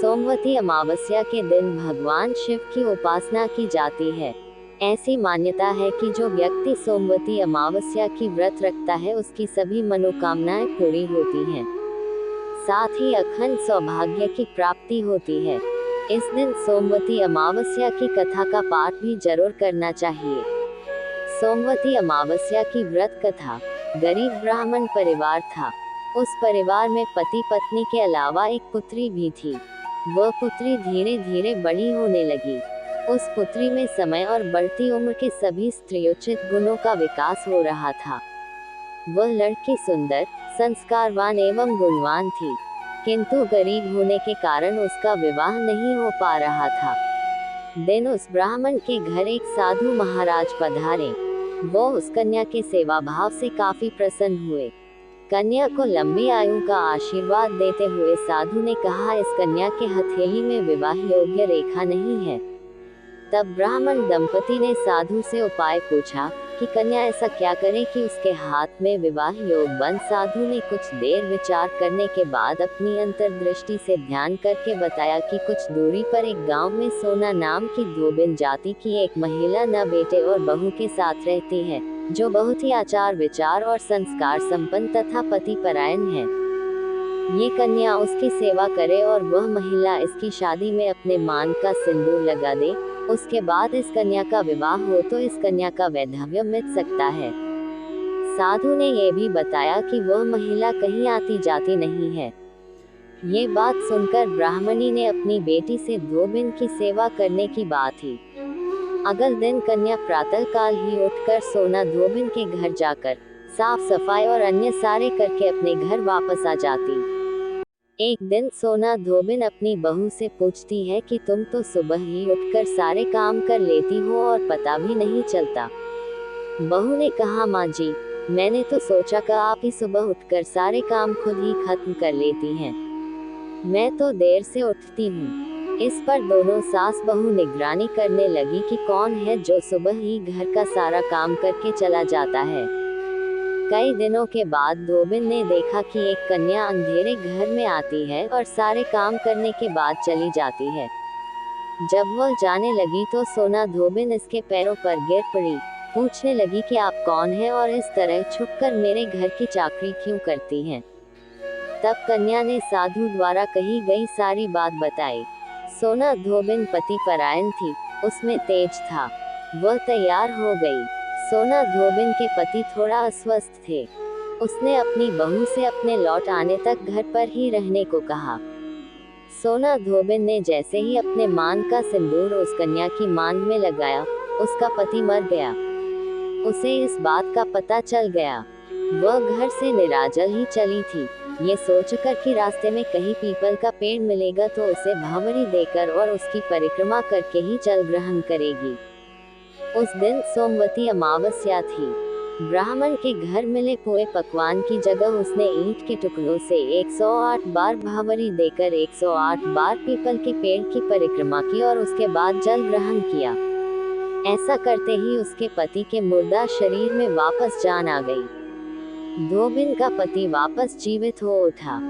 सोमवती अमावस्या के दिन भगवान शिव की उपासना की जाती है। ऐसी मान्यता है कि जो व्यक्ति सोमवती अमावस्या की व्रत रखता है उसकी सभी मनोकामनाएं पूरी होती हैं। साथ ही अखंड सौभाग्य की प्राप्ति होती है। इस दिन सोमवती अमावस्या की कथा का पाठ भी जरूर करना चाहिए। सोमवती अमावस्या की व्रत कथा। गरीब ब्राह्मण परिवार था। उस परिवार में पति पत्नी के अलावा एक पुत्री भी थी। वह पुत्री धीरे धीरे बड़ी होने लगी। उस पुत्री में समय और बढ़ती उम्र के सभी स्त्रीयोचित गुणों का विकास हो रहा था। वह लड़की सुंदर, संस्कारवान एवं गुणवान थी, किंतु गरीब होने के कारण उसका विवाह नहीं हो पा रहा था। दिन उस ब्राह्मण के घर एक साधु महाराज पधारे। वो उस कन्या के सेवा भाव से काफी प्रसन्न हुए। कन्या को लंबी आयु का आशीर्वाद देते हुए साधु ने कहा, इस कन्या के हथेली में विवाह योग्य रेखा नहीं है। तब ब्राह्मण दंपति ने साधु से उपाय पूछा कि कन्या ऐसा क्या करे कि उसके हाथ में विवाह योग बन। साधु ने कुछ देर विचार करने के बाद अपनी अंतर्दृष्टि से ध्यान करके बताया कि कुछ दूरी पर एक गांव में सोना नाम की धोबिन जाति की एक महिला न बेटे और बहू के साथ रहती है, जो बहुत ही आचार विचार और संस्कार संपन्न तथा पति परायण है। ये कन्या उसकी सेवा करे और वह महिला इसकी शादी में अपने मान का सिंदूर लगा दे। उसके बाद इस कन्या का विवाह हो तो इस कन्या का वैधव्य मिट सकता है। साधु ने यह भी बताया कि वह महिला कहीं आती जाती नहीं है। ये बात सुनकर ब्राह्मणी ने अपनी बेटी से धोबिन की सेवा करने की बात ही। अगले दिन कन्या प्रातःकाल ही उठकर सोना धोबिन के घर जाकर साफ सफाई और अन्य सारे करके अपने घर वापस आ जाती। एक दिन सोना धोबिन अपनी बहू से पूछती है कि तुम तो सुबह ही उठकर सारे काम कर लेती हो और पता भी नहीं चलता। बहू ने कहा, माँ जी, मैंने तो सोचा कि आप ही सुबह उठकर सारे काम खुद ही खत्म कर लेती हैं। मैं तो देर से उठती हूँ। इस पर दोनों सास बहू निगरानी करने लगी कि कौन है जो सुबह ही घर का सारा काम करके चला जाता है। कई दिनों के बाद धोबिन ने देखा कि एक कन्या अंधेरे घर में आती है और सारे काम करने के बाद चली जाती है। जब वह जाने लगी तो सोना धोबिन इसके पैरों पर गिर पड़ी। पूछने लगी कि आप कौन हैं और इस तरह छुपकर मेरे घर की चाकरी क्यों करती हैं। तब कन्या ने साधु द्वारा कही गई सारी बात बताई। सोना धोबिन पति परायण थी, उसमें तेज था। वह तैयार हो गई। सोना धोबिन के पति थोड़ा अस्वस्थ थे। उसने अपनी बहू से अपने लौट आने तक घर पर ही रहने को कहा। सोना धोबिन ने जैसे ही अपने मान का सिंदूर उस कन्या की मांग में लगाया, उसका पति मर गया। उसे इस बात का पता चल गया। वह घर से निराजल ही चली थी, ये सोचकर कि रास्ते में कहीं पीपल का पेड़ मिलेगा तो उसे भावरी देकर और उसकी परिक्रमा करके ही जल ग्रहण करेगी। उस दिन सोमवती अमावस्या थी। ब्राह्मण के घर मिले पुए पकवान की जगह उसने ईंट के टुकड़ों से 108 बार भावरी देकर 108 बार पीपल के पेड़ की परिक्रमा की और उसके बाद जल ग्रहण किया। ऐसा करते ही उसके पति के मुर्दा शरीर में वापस जान आ गई। धोबिन का पति वापस जीवित हो उठा।